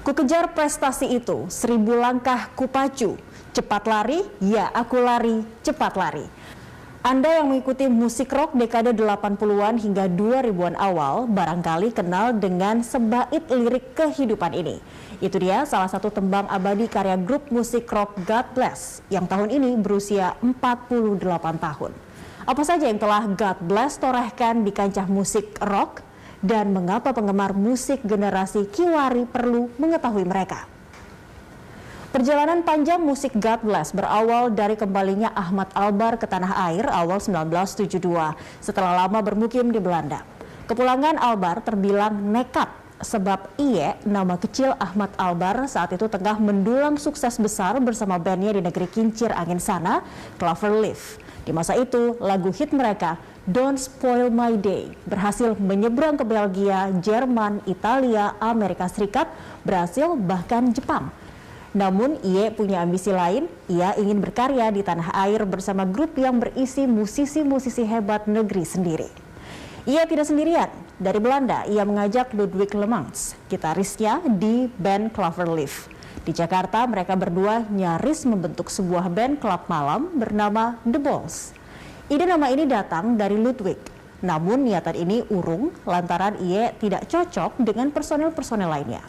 Ku kejar prestasi itu, 1000 langkah kupacu. Cepat lari, ya aku lari, cepat lari. Anda yang mengikuti musik rock dekade 80-an hingga 2000-an awal barangkali kenal dengan sebait lirik kehidupan ini. Itu dia salah satu tembang abadi karya grup musik rock God Bless yang tahun ini berusia 48 tahun. Apa saja yang telah God Bless torehkan di kancah musik rock dan mengapa penggemar musik generasi Kiwari perlu mengetahui mereka? Perjalanan panjang musik God Bless berawal dari kembalinya Ahmad Albar ke tanah air awal 1972 setelah lama bermukim di Belanda. Kepulangan Albar terbilang nekat sebab Iye, nama kecil Ahmad Albar, saat itu tengah mendulang sukses besar bersama bandnya di negeri kincir angin sana, Cloverleaf. Di masa itu, lagu hit mereka, Don't Spoil My Day, berhasil menyeberang ke Belgia, Jerman, Italia, Amerika Serikat, Brasil, bahkan Jepang. Namun Iye punya ambisi lain, ia ingin berkarya di tanah air bersama grup yang berisi musisi-musisi hebat negeri sendiri. Ia tidak sendirian, dari Belanda ia mengajak Ludwig Lemans, gitarisnya di band Cloverleaf. Di Jakarta mereka berdua nyaris membentuk sebuah band klub malam bernama The Balls. Ide nama ini datang dari Ludwig, namun niatan ini urung lantaran Iye tidak cocok dengan personel-personel lainnya.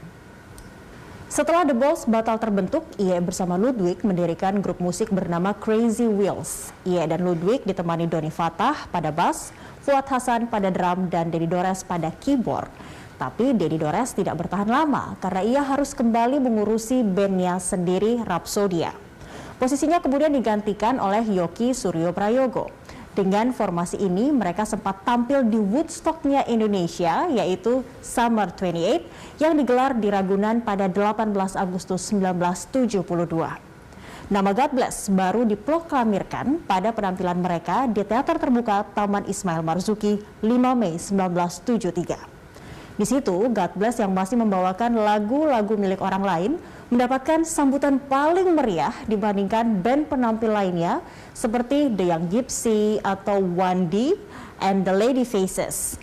Setelah The Balls batal terbentuk, Iye bersama Ludwig mendirikan grup musik bernama Crazy Wheels. Iye dan Ludwig ditemani Doni Fatah pada bass, Fuad Hasan pada drum, dan Denny Dores pada keyboard. Tapi Denny Dores tidak bertahan lama karena ia harus kembali mengurusi bandnya sendiri, Rapsodia. Posisinya kemudian digantikan oleh Yoki Suryo Prayogo. Dengan formasi ini mereka sempat tampil di Woodstock-nya Indonesia, yaitu Summer 28 yang digelar di Ragunan pada 18 Agustus 1972. Nama God Bless baru diproklamirkan pada penampilan mereka di Teater Terbuka Taman Ismail Marzuki 5 Mei 1973. Di situ, God Bless yang masih membawakan lagu-lagu milik orang lain mendapatkan sambutan paling meriah dibandingkan band penampil lainnya seperti The Young Gypsy atau Wandi and the Lady Faces.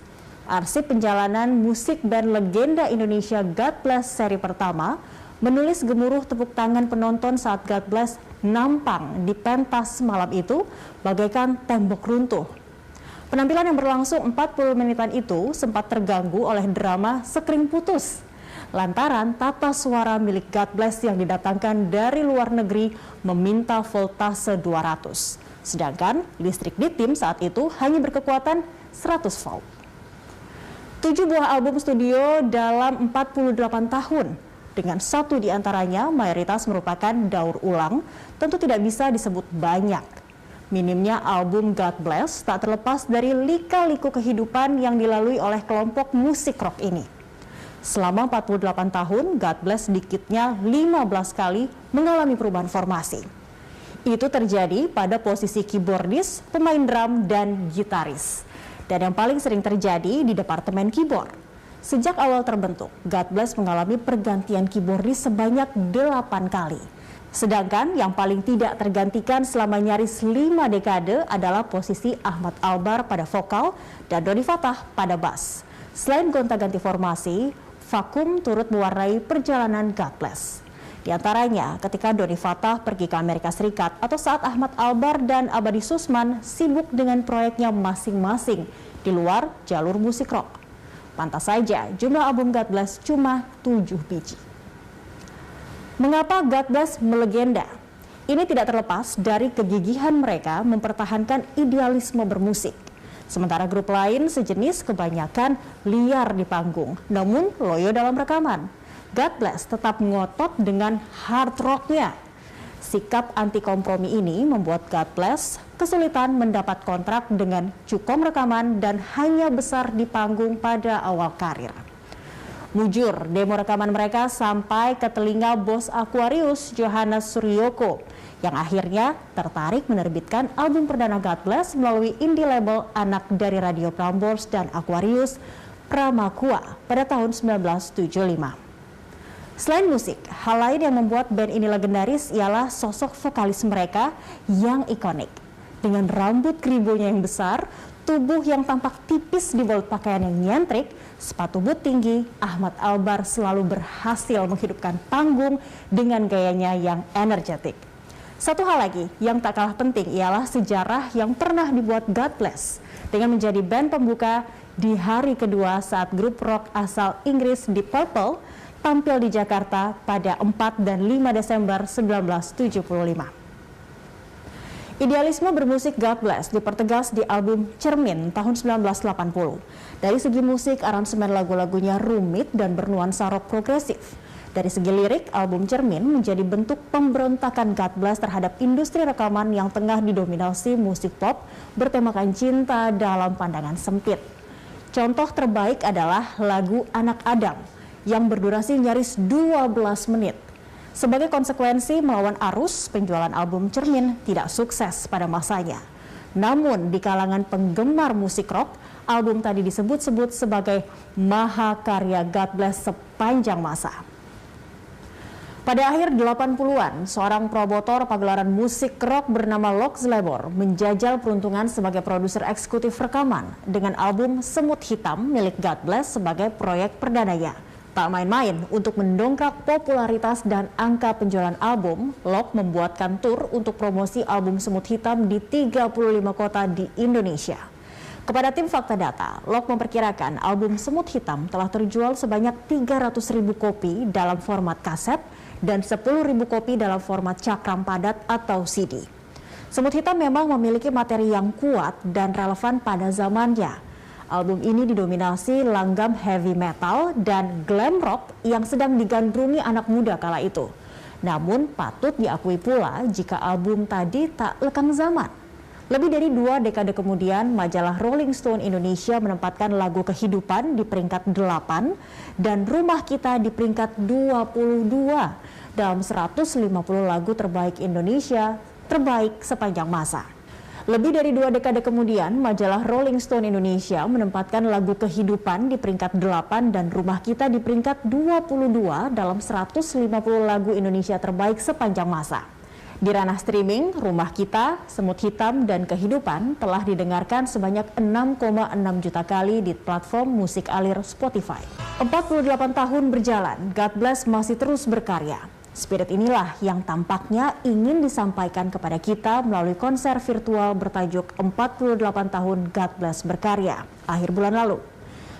Arsip perjalanan musik band legenda Indonesia God Bless seri pertama menulis gemuruh tepuk tangan penonton saat God Bless nampang di pentas malam itu bagaikan tembok runtuh. Penampilan yang berlangsung 40 menitan itu sempat terganggu oleh drama Sekring Putus lantaran tata suara milik God Bless yang didatangkan dari luar negeri meminta voltase 200. Sedangkan listrik di tim saat itu hanya berkekuatan 100 volt. 7 buah album studio dalam 48 tahun, dengan satu diantaranya mayoritas merupakan daur ulang, tentu tidak bisa disebut banyak. Minimnya album God Bless tak terlepas dari lika-liku kehidupan yang dilalui oleh kelompok musik rock ini. Selama 48 tahun, God Bless sedikitnya 15 kali mengalami perubahan formasi. Itu terjadi pada posisi keyboardis, pemain drum, dan gitaris. Dan yang paling sering terjadi di departemen keyboard. Sejak awal terbentuk, God Bless mengalami pergantian keyboardis sebanyak 8 kali. Sedangkan yang paling tidak tergantikan selama nyaris 5 dekade adalah posisi Ahmad Albar pada vokal dan Doni Fatah pada bass. Selain gonta-ganti formasi, vakum turut mewarnai perjalanan God Bless. Di antaranya ketika Doni Fatah pergi ke Amerika Serikat atau saat Ahmad Albar dan Abadi Susman sibuk dengan proyeknya masing-masing di luar jalur musik rock. Pantas saja jumlah album God Bless cuma 7 biji. Mengapa God Bless melegenda? Ini tidak terlepas dari kegigihan mereka mempertahankan idealisme bermusik. Sementara grup lain sejenis kebanyakan liar di panggung, namun loyo dalam rekaman. God Bless tetap ngotot dengan hard rocknya. Sikap anti kompromi ini membuat God Bless kesulitan mendapat kontrak dengan cukom rekaman dan hanya besar di panggung pada awal karir. Mujur, demo rekaman mereka sampai ke telinga bos Aquarius, Johannes Suryoko, yang akhirnya tertarik menerbitkan album perdana God Bless melalui indie label anak dari Radio Prambors dan Aquarius, Pramakua, pada tahun 1975. Selain musik, hal lain yang membuat band ini legendaris ialah sosok vokalis mereka yang ikonik. Dengan rambut kribonya yang besar, tubuh yang tampak tipis di bawah pakaian yang nyentrik, sepatu boot tinggi, Ahmad Albar selalu berhasil menghidupkan panggung dengan gayanya yang energetik. Satu hal lagi yang tak kalah penting ialah sejarah yang pernah dibuat God Bless dengan menjadi band pembuka di hari kedua saat grup rock asal Inggris Deep Purple tampil di Jakarta pada 4 dan 5 Desember 1975. Idealisme bermusik God Bless dipertegas di album Cermin tahun 1980. Dari segi musik, aransemen lagu-lagunya rumit dan bernuansa rock progresif. Dari segi lirik, album Cermin menjadi bentuk pemberontakan God Bless terhadap industri rekaman yang tengah didominasi musik pop bertemakan cinta dalam pandangan sempit. Contoh terbaik adalah lagu Anak Adam yang berdurasi nyaris 12 menit. Sebagai konsekuensi melawan arus, penjualan album Cermin tidak sukses pada masanya. Namun di kalangan penggemar musik rock, album tadi disebut-sebut sebagai mahakarya God Bless sepanjang masa. Pada akhir 80-an, seorang promotor pagelaran musik rock bernama Lox Labor menjajal peruntungan sebagai produser eksekutif rekaman dengan album Semut Hitam milik God Bless sebagai proyek perdananya. Tak main-main, untuk mendongkrak popularitas dan angka penjualan album, Lox membuatkan tur untuk promosi album Semut Hitam di 35 kota di Indonesia. Kepada tim Fakta Data, Lox memperkirakan album Semut Hitam telah terjual sebanyak 300.000 kopi dalam format kaset dan 10.000 kopi dalam format cakram padat atau CD. Semut Hitam memang memiliki materi yang kuat dan relevan pada zamannya. Album ini didominasi langgam heavy metal dan glam rock yang sedang digandrungi anak muda kala itu. Namun patut diakui pula jika album tadi tak lekang zaman. Lebih dari 2 dekade kemudian, majalah Rolling Stone Indonesia menempatkan lagu Kehidupan di peringkat 8 dan Rumah Kita di peringkat 22 dalam 150 lagu terbaik Indonesia terbaik sepanjang masa. Lebih dari 2 dekade kemudian, majalah Rolling Stone Indonesia menempatkan lagu Kehidupan di peringkat 8 dan Rumah Kita di peringkat 22 dalam 150 lagu Indonesia terbaik sepanjang masa. Di ranah streaming, Rumah Kita, Semut Hitam, dan Kehidupan telah didengarkan sebanyak 6,6 juta kali di platform musik alir Spotify. 48 tahun berjalan, God Bless masih terus berkarya. Spirit inilah yang tampaknya ingin disampaikan kepada kita melalui konser virtual bertajuk 48 tahun God Bless berkarya akhir bulan lalu.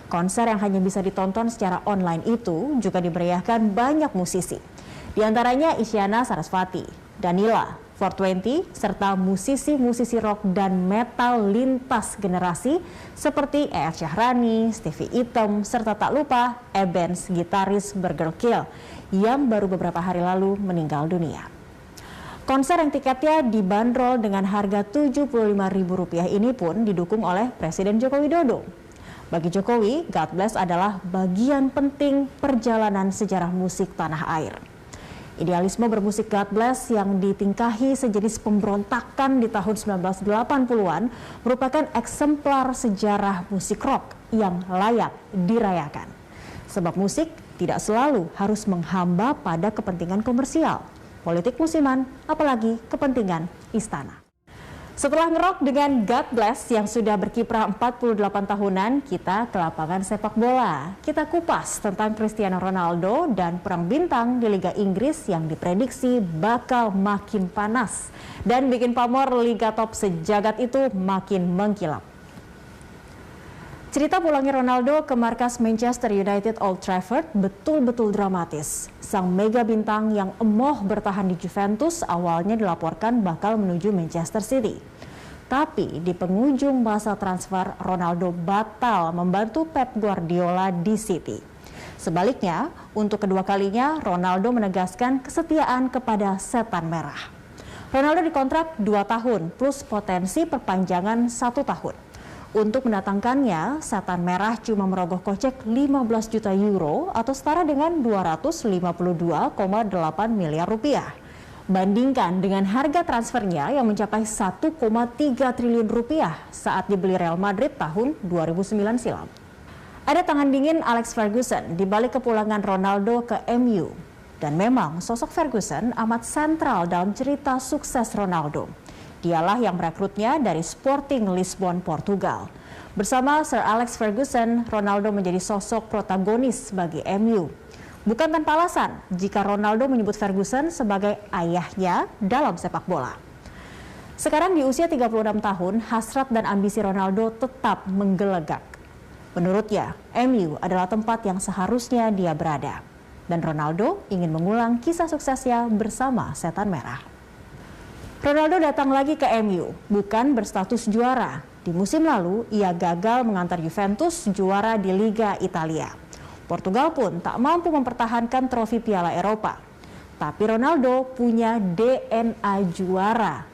Konser yang hanya bisa ditonton secara online itu juga dimeriahkan banyak musisi. Di antaranya Isyana Sarasvati, Danila, 420, serta musisi-musisi rock dan metal lintas generasi seperti E.F. Syahrani, Stevie Item, serta tak lupa Ebens, gitaris Burger Kill, yang baru beberapa hari lalu meninggal dunia. Konser yang tiketnya dibanderol dengan harga Rp75.000 ini pun didukung oleh Presiden Joko Widodo. Bagi Jokowi, God Bless adalah bagian penting perjalanan sejarah musik tanah air. Idealisme bermusik God Bless yang ditingkahi sejenis pemberontakan di tahun 1980-an merupakan eksemplar sejarah musik rock yang layak dirayakan. Sebab musik tidak selalu harus menghamba pada kepentingan komersial, politik musiman, apalagi kepentingan istana. Setelah ngerok dengan God Bless yang sudah berkiprah 48 tahunan, kita ke lapangan sepak bola. Kita kupas tentang Cristiano Ronaldo dan perang bintang di Liga Inggris yang diprediksi bakal makin panas dan bikin pamor Liga top sejagat itu makin mengkilap. Cerita pulangnya Ronaldo ke markas Manchester United Old Trafford betul-betul dramatis. Sang mega bintang yang emoh bertahan di Juventus awalnya dilaporkan bakal menuju Manchester City. Tapi di penghujung masa transfer, Ronaldo batal membantu Pep Guardiola di City. Sebaliknya, untuk kedua kalinya Ronaldo menegaskan kesetiaan kepada Setan Merah. Ronaldo dikontrak 2 tahun plus potensi perpanjangan 1 tahun. Untuk mendatangkannya, Setan Merah cuma merogoh kocek 15 juta euro atau setara dengan 252,8 miliar rupiah. Bandingkan dengan harga transfernya yang mencapai 1,3 triliun rupiah saat dibeli Real Madrid tahun 2009 silam. Ada tangan dingin Alex Ferguson di balik kepulangan Ronaldo ke MU. Dan memang sosok Ferguson amat sentral dalam cerita sukses Ronaldo. Dialah yang merekrutnya dari Sporting Lisbon, Portugal. Bersama Sir Alex Ferguson, Ronaldo menjadi sosok protagonis bagi MU. Bukan tanpa alasan jika Ronaldo menyebut Ferguson sebagai ayahnya dalam sepak bola. Sekarang di usia 36 tahun, hasrat dan ambisi Ronaldo tetap menggelegak. Menurutnya, MU adalah tempat yang seharusnya dia berada. Dan Ronaldo ingin mengulang kisah suksesnya bersama Setan Merah. Ronaldo datang lagi ke MU, bukan berstatus juara. Di musim lalu, ia gagal mengantar Juventus juara di Liga Italia. Portugal pun tak mampu mempertahankan trofi Piala Eropa. Tapi Ronaldo punya DNA juara.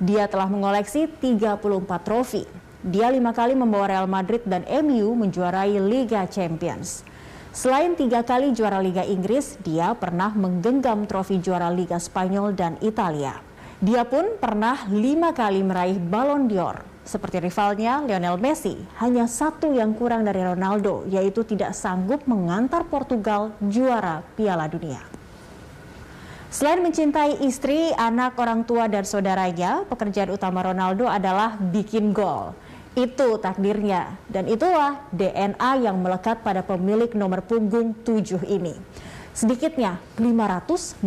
Dia telah mengoleksi 34 trofi. Dia 5 kali membawa Real Madrid dan MU menjuarai Liga Champions. Selain 3 kali juara Liga Inggris, dia pernah menggenggam trofi juara Liga Spanyol dan Italia. Dia pun pernah 5 kali meraih Ballon d'Or. Seperti rivalnya Lionel Messi, hanya satu yang kurang dari Ronaldo, yaitu tidak sanggup mengantar Portugal juara Piala Dunia. Selain mencintai istri, anak, orang tua, dan saudaranya, pekerjaan utama Ronaldo adalah bikin gol. Itu takdirnya, dan itulah DNA yang melekat pada pemilik nomor punggung 7 ini. Sedikitnya 597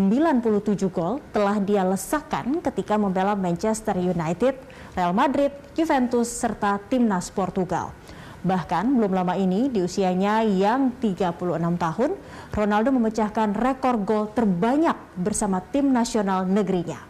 gol telah dia lesakan ketika membela Manchester United, Real Madrid, Juventus, serta timnas Portugal. Bahkan belum lama ini di usianya yang 36 tahun, Ronaldo memecahkan rekor gol terbanyak bersama tim nasional negerinya.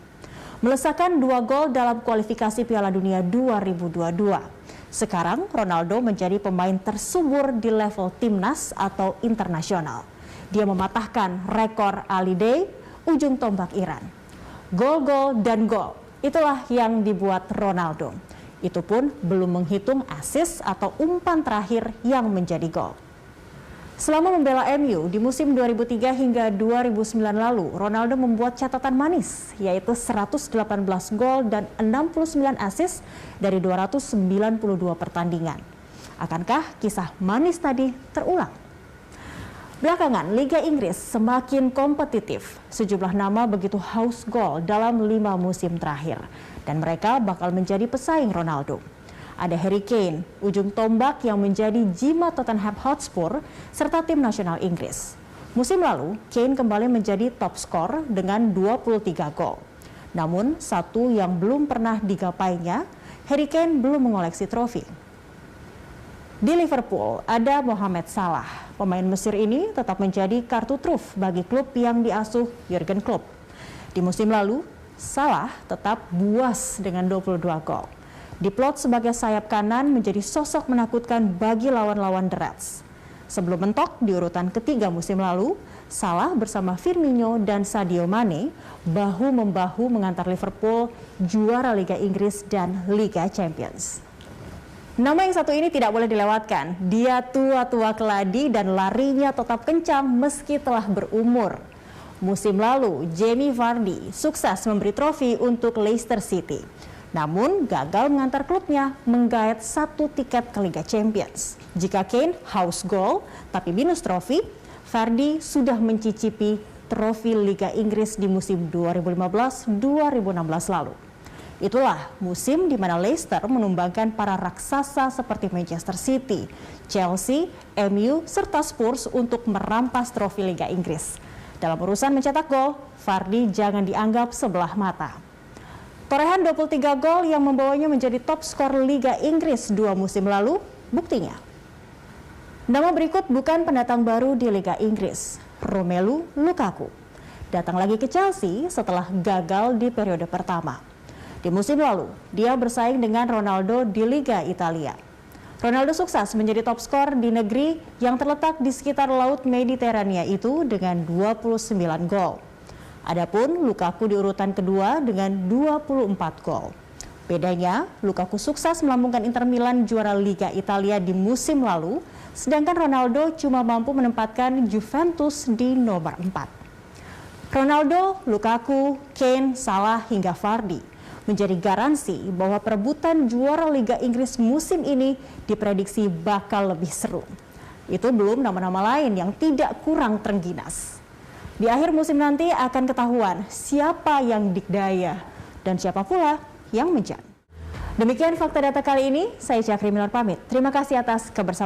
Melesakan 2 gol dalam kualifikasi Piala Dunia 2022. Sekarang Ronaldo menjadi pemain tersubur di level timnas atau internasional. Dia mematahkan rekor Ali Day, ujung tombak Iran. Gol-gol dan gol, itulah yang dibuat Ronaldo. Itu pun belum menghitung assist atau umpan terakhir yang menjadi gol. Selama membela MU di musim 2003 hingga 2009 lalu, Ronaldo membuat catatan manis, yaitu 118 gol dan 69 assist dari 292 pertandingan. Akankah kisah manis tadi terulang? Belakangan, Liga Inggris semakin kompetitif. Sejumlah nama begitu haus gol dalam 5 musim terakhir. Dan mereka bakal menjadi pesaing Ronaldo. Ada Harry Kane, ujung tombak yang menjadi jimat Tottenham Hotspur, serta tim nasional Inggris. Musim lalu, Kane kembali menjadi top skor dengan 23 gol. Namun, satu yang belum pernah digapainya, Harry Kane belum mengoleksi trofi. Di Liverpool, ada Mohamed Salah. Pemain Mesir ini tetap menjadi kartu truf bagi klub yang diasuh Jurgen Klopp. Di musim lalu, Salah tetap buas dengan 22 gol. Diplot sebagai sayap kanan menjadi sosok menakutkan bagi lawan-lawan The Reds. Sebelum mentok di urutan ketiga musim lalu, Salah bersama Firmino dan Sadio Mane bahu-membahu mengantar Liverpool juara Liga Inggris dan Liga Champions. Nama yang satu ini tidak boleh dilewatkan. Dia tua-tua keladi dan larinya tetap kencang meski telah berumur. Musim lalu, Jamie Vardy sukses memberi trofi untuk Leicester City. Namun gagal mengantar klubnya menggait 1 tiket ke Liga Champions. Jika Kane haus gol tapi minus trofi, Vardy sudah mencicipi trofi Liga Inggris di musim 2015-2016 lalu. Itulah musim di mana Leicester menumbangkan para raksasa seperti Manchester City, Chelsea, MU, serta Spurs untuk merampas trofi Liga Inggris. Dalam urusan mencetak gol, Vardy jangan dianggap sebelah mata. Torehan 23 gol yang membawanya menjadi top skor Liga Inggris 2 musim lalu, buktinya. Nama berikut bukan pendatang baru di Liga Inggris, Romelu Lukaku. Datang lagi ke Chelsea setelah gagal di periode pertama. Di musim lalu, dia bersaing dengan Ronaldo di Liga Italia. Ronaldo sukses menjadi top skor di negeri yang terletak di sekitar Laut Mediterania itu dengan 29 gol. Adapun Lukaku di urutan kedua dengan 24 gol. Bedanya, Lukaku sukses melambungkan Inter Milan juara Liga Italia di musim lalu, sedangkan Ronaldo cuma mampu menempatkan Juventus di nomor 4. Ronaldo, Lukaku, Kane, Salah hingga Vardy menjadi garansi bahwa perebutan juara Liga Inggris musim ini diprediksi bakal lebih seru. Itu belum nama-nama lain yang tidak kurang terengginas. Di akhir musim nanti akan ketahuan siapa yang dikdaya dan siapa pula yang menjan. Demikian fakta data kali ini, saya Cakri Minor pamit. Terima kasih atas kebersamaan.